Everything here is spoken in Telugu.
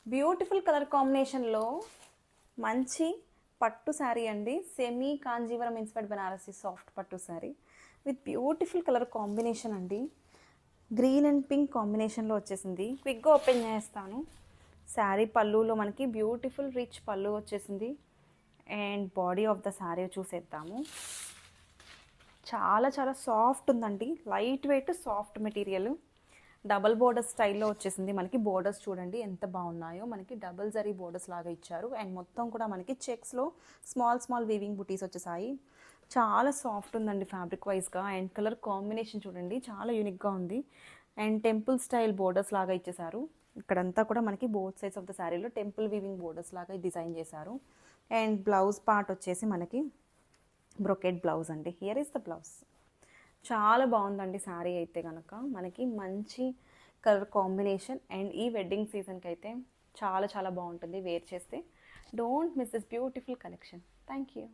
బ్యూటిఫుల్ కలర్ కాంబినేషన్లో మంచి పట్టు శారీ అండి. Semi Kanjeevaram inspired Banarasi soft పట్టు sari with beautiful colour combination అండి. గ్రీన్ అండ్ పింక్ కాంబినేషన్లో వచ్చేసింది. క్విక్గా ఓపెన్ చేస్తాను. శారీ పళ్ళులో మనకి బ్యూటిఫుల్ రిచ్ పళ్ళు వచ్చేసింది. And body of the sari చూసేద్దాము. చాలా చాలా సాఫ్ట్ ఉందండి. Light weight soft material. Double border స్టైల్లో వచ్చేసింది. మనకి బోర్డర్స్ చూడండి ఎంత బాగున్నాయో. మనకి డబల్ జరీ బోర్డర్స్ లాగా ఇచ్చారు. అండ్ మొత్తం కూడా మనకి చెక్స్లో స్మాల్ స్మాల్ వీవింగ్ బుటీస్ వచ్చేసాయి. చాలా సాఫ్ట్ ఉందండి ఫ్యాబ్రిక్ వైజ్గా. అండ్ కలర్ కాంబినేషన్ చూడండి చాలా యూనిక్గా ఉంది. అండ్ టెంపుల్ స్టైల్ బోర్డర్స్ లాగా ఇచ్చేసారు. ఇక్కడంతా కూడా మనకి బోత్ సైడ్స్ ఆఫ్ ద శారీలో టెంపుల్ వీవింగ్ బోర్డర్స్ లాగా డిజైన్ చేశారు. అండ్ బ్లౌజ్ పార్ట్ వచ్చేసి మనకి బ్రొకెట్ బ్లౌజ్ అండి. Here is the blouse. చాలా బాగుందండి శారీ అయితే కనుక. మనకి మంచి కలర్ కాంబినేషన్. అండ్ ఈ వెడ్డింగ్ సీజన్కి అయితే చాలా చాలా బాగుంటుంది వేర్ చేస్తే. Don't miss this beautiful collection. Thank you.